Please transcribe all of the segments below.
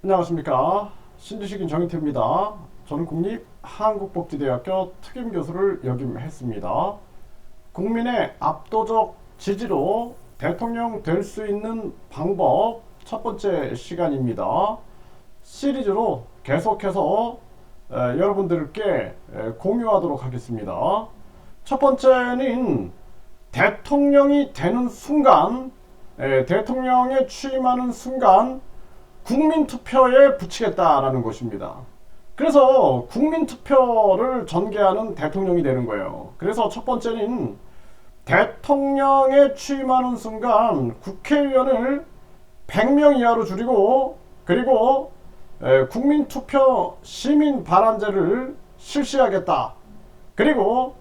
안녕하십니까. 신지식인 정인태입니다. 저는 국립한국복지대학교 특임교수를 역임했습니다. 국민의 압도적 지지로 대통령 될 수 있는 방법 첫 번째 시간입니다. 시리즈로 계속해서 여러분들께 공유하도록 하겠습니다. 첫 번째는 대통령이 되는 순간, 대통령에 취임하는 순간 국민투표에 붙이겠다라는 것입니다. 그래서 국민투표를 전개하는 대통령이 되는 거예요. 그래서 첫 번째는 대통령에 취임하는 순간 국회의원을 100명 이하로 줄이고, 그리고 국민투표 시민 발안제를 실시하겠다. 그리고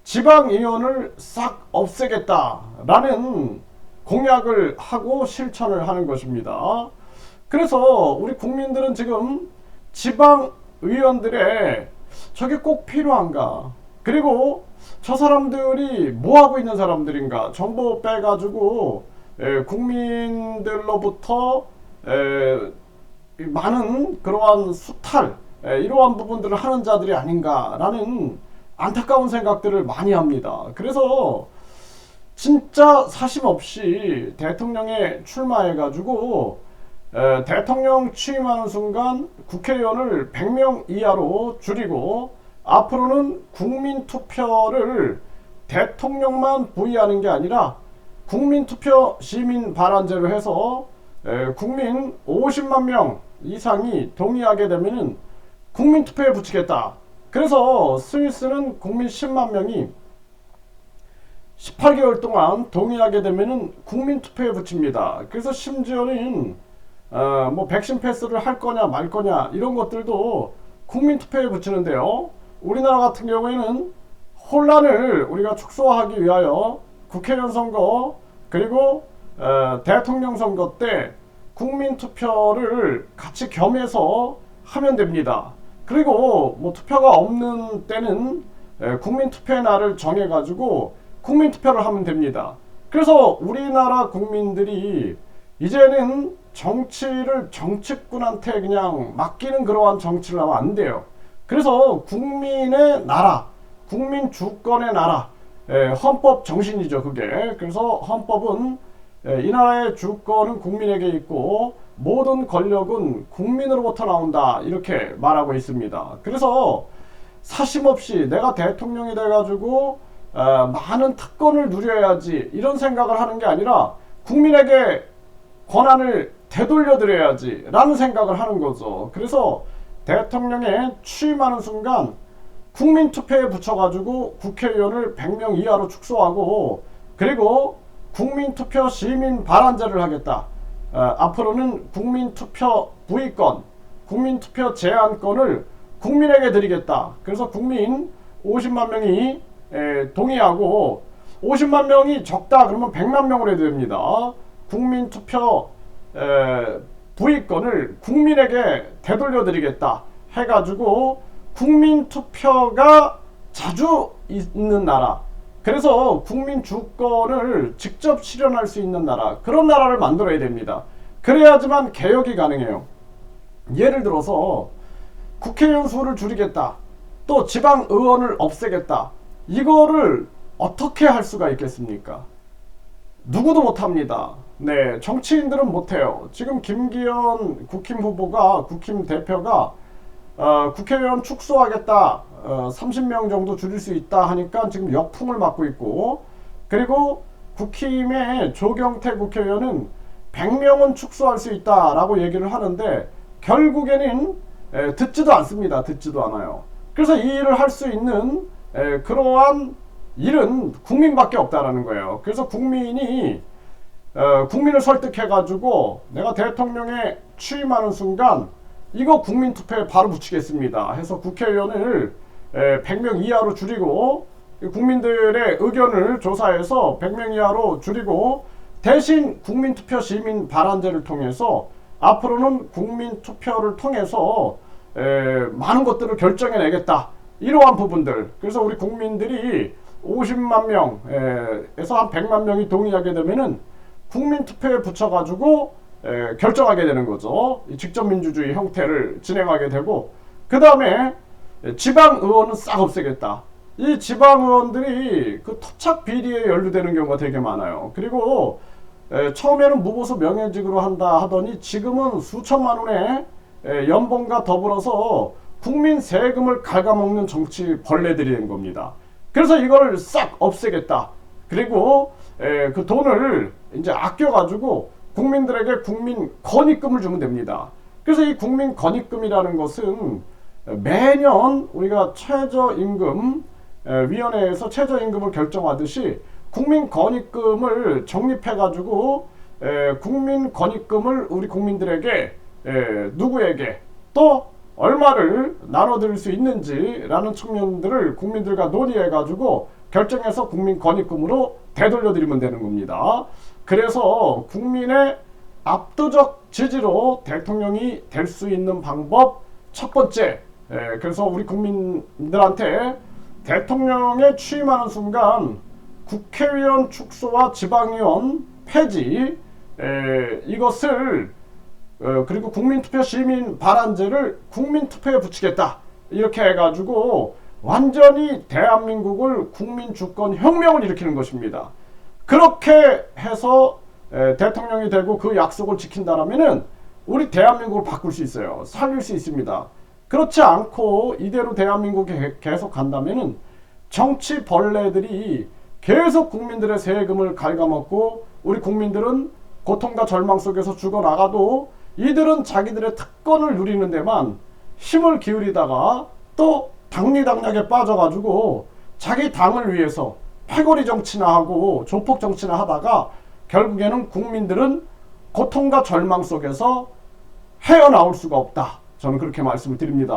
지방의원을 싹 없애겠다라는 공약을 하고 실천을 하는 것입니다. 그래서 우리 국민들은 지금 지방의원들의 저게 꼭 필요한가? 그리고 저 사람들이 뭐하고 있는 사람들인가? 정보 빼가지고 국민들로부터 많은 그러한 수탈, 이러한 부분들을 하는 자들이 아닌가라는 안타까운 생각들을 많이 합니다. 그래서 진짜 사심 없이 대통령에 출마해가지고 대통령 취임하는 순간 국회의원을 100명 이하로 줄이고, 앞으로는 국민투표를 대통령만 부의하는 게 아니라 국민투표 시민 발안제를 해서 국민 50만 명 이상이 동의하게 되면 국민투표에 붙이겠다. 그래서 스위스는 국민 10만 명이 18개월 동안 동의하게 되면 국민투표에 붙입니다. 그래서 심지어는 뭐 백신 패스를 할 거냐 말 거냐 이런 것들도 국민투표에 붙이는데요. 우리나라 같은 경우에는 혼란을 우리가 축소하기 위하여 국회의원 선거 그리고 대통령 선거 때 국민투표를 같이 겸해서 하면 됩니다. 그리고 뭐 투표가 없는 때는 국민투표의 날을 정해가지고 국민투표를 하면 됩니다. 그래서 우리나라 국민들이 이제는 정치를 정치꾼한테 그냥 맡기는 그러한 정치를 하면 안 돼요. 그래서 국민의 나라, 국민 주권의 나라, 헌법 정신이죠, 그게. 그래서 헌법은 이 나라의 주권은 국민에게 있고 모든 권력은 국민으로부터 나온다, 이렇게 말하고 있습니다. 그래서 사심없이 내가 대통령이 돼가지고 많은 특권을 누려야지 이런 생각을 하는 게 아니라 국민에게 권한을 되돌려드려야지 라는 생각을 하는 거죠. 그래서 대통령에 취임하는 순간 국민투표에 붙여가지고 국회의원을 100명 이하로 축소하고, 그리고 국민투표 시민 발안제를 하겠다. 앞으로는 국민투표 부의권, 국민투표 제한권을 국민에게 드리겠다. 그래서 국민 50만 명이 동의하고, 50만 명이 적다 그러면 100만 명으로 해야 됩니다. 국민투표 부의권을 국민에게 되돌려 드리겠다 해가지고 국민투표가 자주 있는 나라, 그래서 국민 주권을 직접 실현할 수 있는 나라, 그런 나라를 만들어야 됩니다. 그래야지만 개혁이 가능해요. 예를 들어서 국회의원 수를 줄이겠다, 또 지방의원을 없애겠다, 이거를 어떻게 할 수가 있겠습니까? 누구도 못합니다. 네, 정치인들은 못해요. 지금 김기현 국힘 후보가, 국힘 대표가 국회의원 축소하겠다, 30명 정도 줄일 수 있다 하니까 지금 역풍을 맞고 있고, 그리고 국힘의 조경태 국회의원은 100명은 축소할 수 있다라고 얘기를 하는데 결국에는 듣지도 않습니다. 듣지도 않아요. 그래서 이 일을 할 수 있는 그러한 일은 국민밖에 없다라는 거예요. 그래서 국민이 국민을 설득해가지고 내가 대통령에 취임하는 순간 이거 국민투표에 바로 붙이겠습니다 해서 국회의원을 100명 이하로 줄이고, 국민들의 의견을 조사해서 100명 이하로 줄이고, 대신 국민투표 시민 발안제를 통해서 앞으로는 국민투표를 통해서 많은 것들을 결정해내겠다, 이러한 부분들. 그래서 우리 국민들이 50만 명에서 한 100만 명이 동의하게 되면은 국민투표에 붙여가지고 결정하게 되는 거죠. 이 직접민주주의 형태를 진행하게 되고, 그 다음에 지방의원은 싹 없애겠다. 이 지방의원들이 그 토착 비리에 연루되는 경우가 되게 많아요. 그리고 처음에는 무보수 명예직으로 한다 하더니 지금은 수천만 원의 연봉과 더불어서 국민 세금을 갉아먹는 정치 벌레들이 된 겁니다. 그래서 이걸 싹 없애겠다. 그리고 그 돈을 이제 아껴가지고 국민들에게 국민 건의금을 주면 됩니다. 그래서 이 국민 건의금이라는 것은 매년 우리가 최저임금 위원회에서 최저임금을 결정하듯이 국민 건의금을 적립해가지고 국민 건의금을 우리 국민들에게 누구에게 또 얼마를 나눠드릴 수 있는지라는 측면들을 국민들과 논의해가지고 결정해서 국민 건의금으로 되돌려드리면 되는 겁니다. 그래서 국민의 압도적 지지로 대통령이 될 수 있는 방법 첫 번째, 그래서 우리 국민들한테 대통령에 취임하는 순간 국회의원 축소와 지방의원 폐지, 이것을 그리고 국민투표 시민 발안제를 국민투표에 붙이겠다. 이렇게 해가지고 완전히 대한민국을 국민주권 혁명을 일으키는 것입니다. 그렇게 해서 대통령이 되고 그 약속을 지킨다면은 우리 대한민국을 바꿀 수 있어요. 살릴 수 있습니다. 그렇지 않고 이대로 대한민국이 계속 간다면은 정치 벌레들이 계속 국민들의 세금을 갉아먹고 우리 국민들은 고통과 절망 속에서 죽어나가도 이들은 자기들의 특권을 누리는 데만 힘을 기울이다가 또 당리당략에 빠져가지고 자기 당을 위해서 패거리 정치나 하고 조폭 정치나 하다가 결국에는 국민들은 고통과 절망 속에서 헤어나올 수가 없다. 저는 그렇게 말씀을 드립니다.